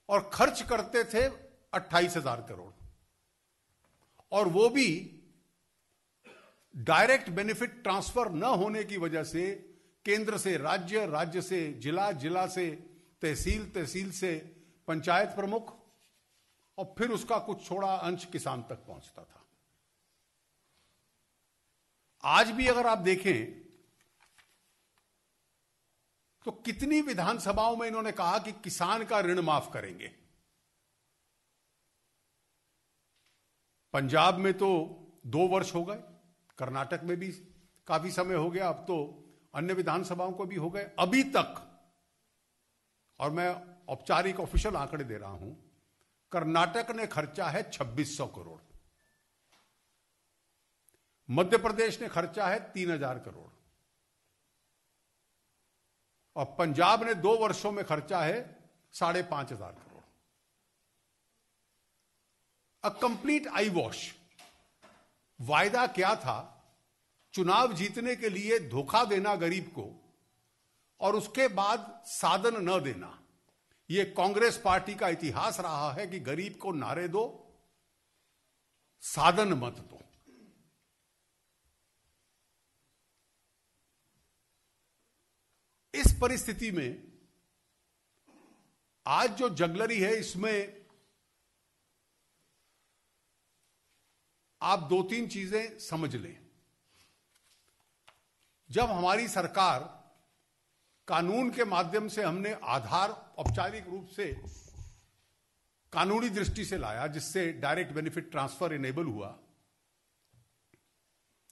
और खर्च करते थे 28,000 करोड़, और वो भी डायरेक्ट बेनिफिट ट्रांसफर न होने की वजह से केंद्र से राज्य, राज्य से जिला, जिला से तहसील, तहसील से पंचायत प्रमुख, और फिर उसका कुछ छोड़ा अंश किसान तक पहुंचता था। आज भी अगर आप देखें तो कितनी विधानसभाओं में इन्होंने कहा कि किसान का ऋण माफ करेंगे। पंजाब में तो 2 वर्ष हो गए, कर्नाटक में भी काफी समय हो गया, अब तो अन्य विधानसभाओं को भी हो गए। अभी तक, और मैं औपचारिक ऑफिशियल आंकड़े दे रहा हूं, कर्नाटक ने खर्चा है 2600 करोड़, मध्य प्रदेश ने खर्चा है 3000 करोड़, और पंजाब ने 2 वर्षों में खर्चा है 5,500 crore. A complete I wash. वायदा क्या था? चुनाव जीतने के लिए धोखा देना गरीब को, और उसके बाद साधन न देना। यह कांग्रेस पार्टी का इतिहास रहा है कि गरीब को नारे दो, साधन मत दो। इस परिस्थिति में आज जो जगलरी है, इसमें आप 2-3 चीजें समझ लें। जब हमारी सरकार कानून के माध्यम से, हमने आधार औपचारिक रूप से कानूनी दृष्टि से लाया, जिससे डायरेक्ट बेनिफिट ट्रांसफर इनेबल हुआ,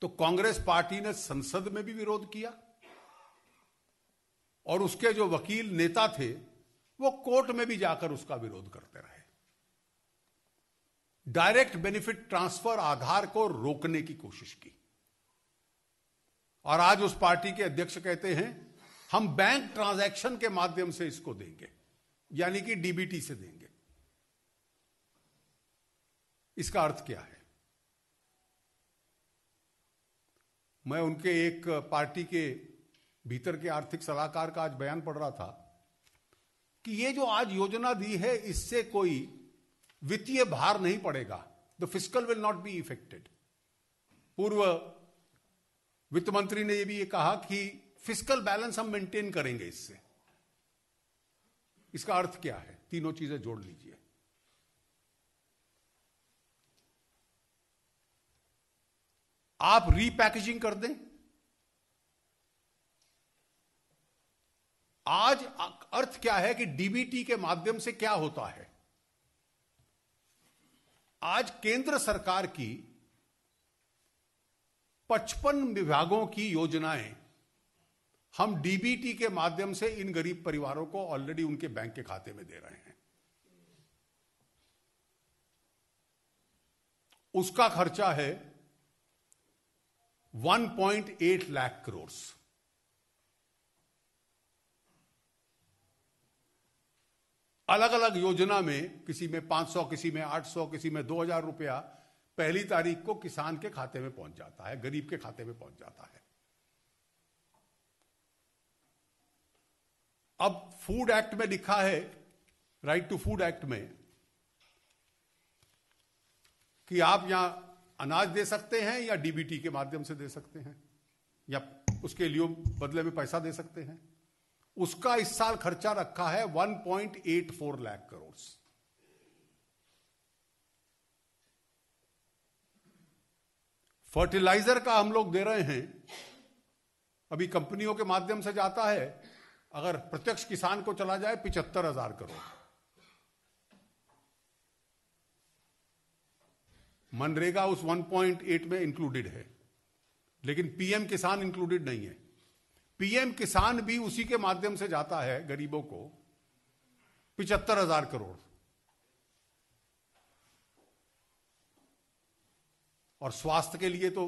तो कांग्रेस पार्टी ने संसद में भी विरोध किया, और उसके जो वकील नेता थे वो कोर्ट में भी जाकर उसका विरोध करते रहे। डायरेक्ट बेनिफिट ट्रांसफर, आधार को रोकने की कोशिश की, और आज उस पार्टी के अध्यक्ष कहते हैं हम बैंक ट्रांजैक्शन के माध्यम से इसको देंगे, यानी कि डीबीटी से देंगे। इसका अर्थ क्या है? मैं उनके एक पार्टी के भीतर के आर्थिक सलाहकार का आज बयान पढ़ रहा था कि ये जो आज योजना दी है, इससे कोई वित्तीय भार नहीं पड़ेगा, the fiscal will not be affected. पूर्व वित्त मंत्री ने यह भी कहा कि फिस्कल बैलेंस हम मेंटेन करेंगे इससे। इसका अर्थ क्या है? तीनों चीजें जोड़ लीजिए। आप रीपैकेजिंग कर दें। आज अर्थ क्या है कि डीबीटी के माध्यम से क्या होता है? आज केंद्र सरकार की 55 विभागों की योजनाएं हम डीबीटी के माध्यम से इन गरीब परिवारों को ऑलरेडी उनके बैंक के खाते में दे रहे हैं। उसका खर्चा है 1.8 लाख करोड़। अलग अलग योजना में, किसी में 500, किसी में 800, किसी में 2,000 रुपया पहली तारीख को किसान के खाते में पहुंच जाता है, गरीब के खाते में पहुंच जाता है। अब फूड एक्ट में लिखा है, राइट टू फूड एक्ट में, कि आप यहां अनाज दे सकते हैं या डीबीटी के माध्यम से दे सकते हैं, या उसके लिए बदले में पैसा दे सकते हैं। उसका इस साल खर्चा रखा है 1.84 लाख करोड़। फर्टिलाइजर का हम लोग दे रहे हैं, अभी कंपनियों के माध्यम से जाता है, अगर प्रत्यक्ष किसान को चला जाए 75,000 करोड़। मनरेगा उस 1.8 में इंक्लूडेड है, लेकिन पीएम किसान इंक्लूडेड नहीं है। पीएम किसान भी उसी के माध्यम से जाता है गरीबों को 75,000 करोड़। और स्वास्थ्य के लिए तो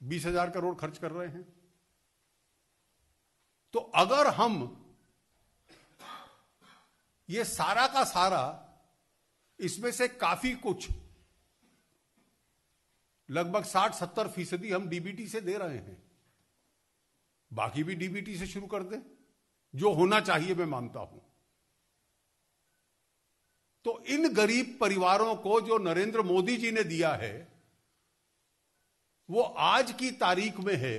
20,000 करोड़ खर्च कर रहे हैं। तो अगर हम ये सारा का सारा, इसमें से काफी कुछ, लगभग 60-70% हम डीबीटी से दे रहे हैं, बाकी भी डीबीटी से शुरू कर दें, जो होना चाहिए, मैं मानता हूं। तो इन गरीब परिवारों को जो नरेंद्र मोदी जी ने दिया है वो आज की तारीख में है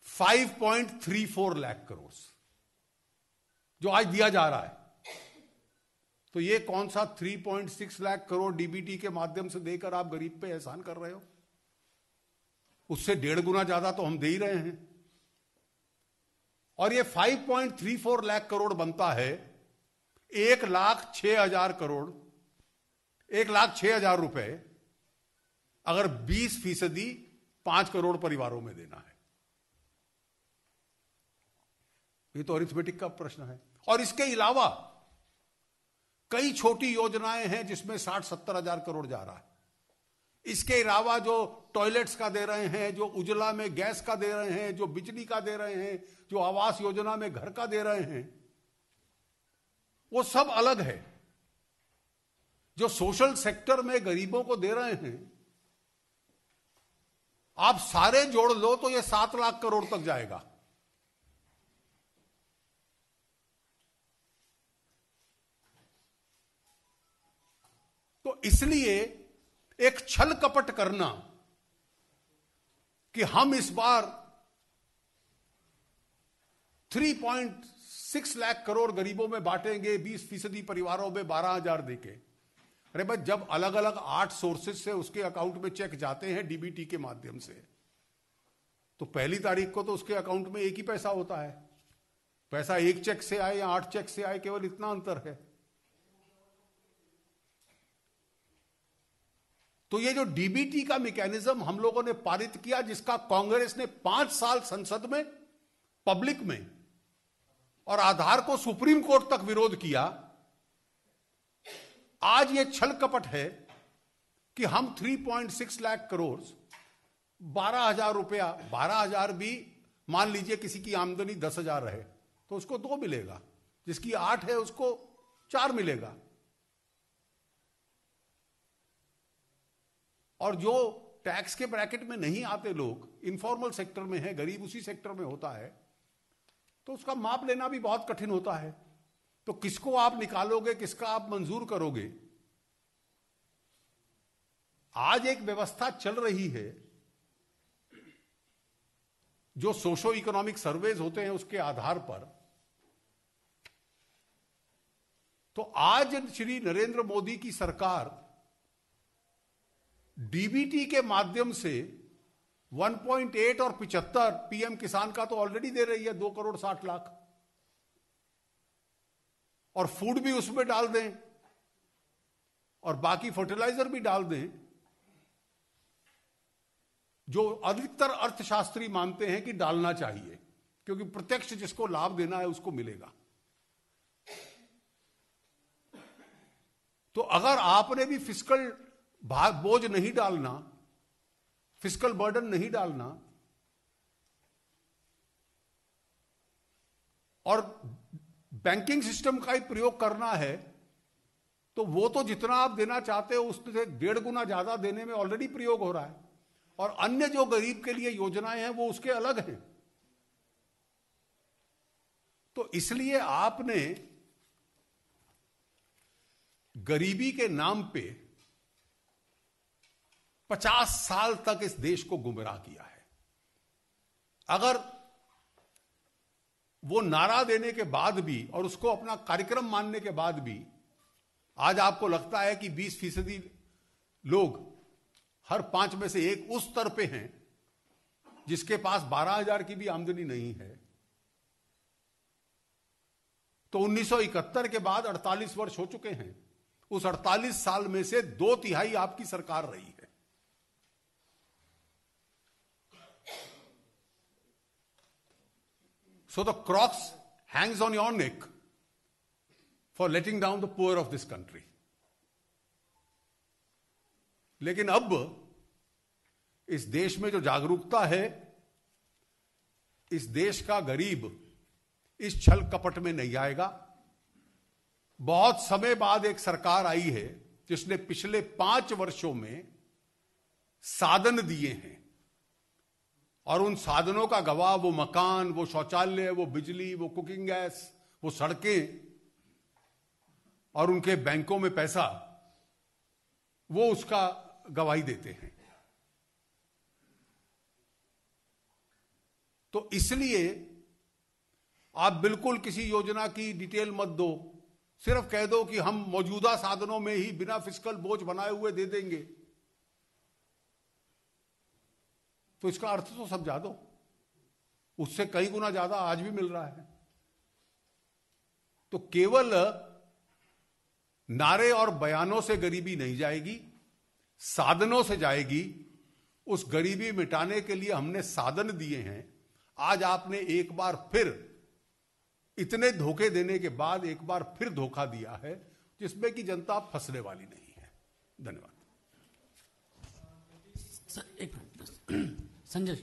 5.34 लाख करोड़, जो आज दिया जा रहा है। तो ये कौन सा 3.6 लाख करोड़ डीबीटी के माध्यम से देकर आप गरीब पे एहसान कर रहे हो? उससे 1.5 गुना ज्यादा तो हम दे ही रहे हैं। और ये 5.34 लाख करोड़ बनता है 1,06,000 करोड़, 1,06,000 रुपए अगर 20% 5 करोड़ परिवारों में देना है। ये तो अरिथमेटिक का प्रश्न है। और इसके अलावा कई छोटी योजनाएं हैं जिसमें 60-70 हजार करोड़ जा रहा है। इसके अलावा जो टॉयलेट्स का दे रहे हैं, जो उज्ज्वला में गैस का दे रहे हैं, जो बिजली का दे रहे हैं, जो आवास योजना में घर का दे रहे हैं, वो सब अलग है। जो सोशल सेक्टर में गरीबों को दे रहे हैं, आप सारे जोड़ लो तो ये 7 लाख करोड़ तक जाएगा। तो इसलिए एक छल कपट करना कि हम इस बार 3.6 लाख करोड़ गरीबों में बांटेंगे, 20% परिवारों में 12,000 देके। अरे भाई, जब अलग अलग 8 सोर्सेज से उसके अकाउंट में चेक जाते हैं डीबीटी के माध्यम से, तो पहली तारीख को तो उसके अकाउंट में एक ही पैसा होता है। पैसा एक चेक से आए या 8 चेक से आए, केवल इतना अंतर है। तो ये जो डीबीटी का मैकेनिज्म हम लोगों ने पारित किया, जिसका कांग्रेस ने 5 साल संसद में, पब्लिक में और आधार को सुप्रीम कोर्ट तक विरोध किया, आज ये छल कपट है कि हम 3.6 लाख करोड़ 12,000 रुपया, 12,000 भी मान लीजिए किसी की आमदनी 10,000 रहे तो उसको 2 मिलेगा, जिसकी 8 है उसको 4 मिलेगा। और जो टैक्स के ब्रैकेट में नहीं आते लोग, इनफॉर्मल सेक्टर में है, गरीब उसी सेक्टर में होता है, तो उसका माप लेना भी बहुत कठिन होता है। तो किसको आप निकालोगे, किसका आप मंजूर करोगे? आज एक व्यवस्था चल रही है, जो सोशो इकोनॉमिक सर्वेज होते हैं उसके आधार पर। तो आज श्री नरेंद्र मोदी की सरकार डीबीटी के माध्यम से 1.8 और 75 पीएम किसान का तो ऑलरेडी दे रही है, 2 करोड़ 60 लाख, और फूड भी उसमें डाल दें और बाकी फर्टिलाइजर भी डाल दें, जो अधिकतर अर्थशास्त्री मानते हैं कि डालना चाहिए, क्योंकि प्रत्यक्ष जिसको लाभ देना है उसको मिलेगा। तो अगर आपने भी फिस्कल बोझ नहीं डालना, फिस्कल बर्डन नहीं डालना, और बैंकिंग सिस्टम का ही प्रयोग करना है, तो वो तो जितना आप देना चाहते हो उससे 1.5 गुना ज्यादा देने में ऑलरेडी प्रयोग हो रहा है। और अन्य जो गरीब के लिए योजनाएं हैं वो उसके अलग हैं। तो इसलिए आपने गरीबी के नाम पे 50 साल तक इस देश को गुमराह किया है। अगर वो नारा देने के बाद भी और उसको अपना कार्यक्रम मानने के बाद भी आज आपको लगता है कि 20% लोग, हर 5 में से 1 उस स्तर पे हैं जिसके पास 12,000 की भी आमदनी नहीं है, तो 1971 के बाद 48 वर्ष हो चुके हैं। उस 48 साल में से 2/3 आपकी सरकार रही है। So the cross hangs on your neck for letting down the poor of this country. लेकिन अब इस देश में जो जागरूकता है, इस देश का गरीब इस छल कपट में नहीं आएगा। बहुत समय बाद एक सरकार आई है जिसने पिछले 5 वर्षों में साधन दिए हैं, और उन साधनों का गवाह वो मकान, वो शौचालय, वो बिजली, वो कुकिंग गैस, वो सड़कें, और उनके बैंकों में पैसा, वो उसका गवाही देते हैं। तो इसलिए आप बिल्कुल किसी योजना की डिटेल मत दो, सिर्फ कह दो कि हम मौजूदा साधनों में ही बिना फिस्कल बोझ बनाए हुए दे देंगे, तो इसका अर्थ तो समझा दो। उससे कई गुना ज्यादा आज भी मिल रहा है। तो केवल नारे और बयानों से गरीबी नहीं जाएगी, साधनों से जाएगी। उस गरीबी मिटाने के लिए हमने साधन दिए हैं। आज आपने एक बार फिर, इतने धोखे देने के बाद एक बार फिर धोखा दिया है, जिसमें कि जनता फंसने वाली नहीं है। धन्यवाद। एक मिनट संजय।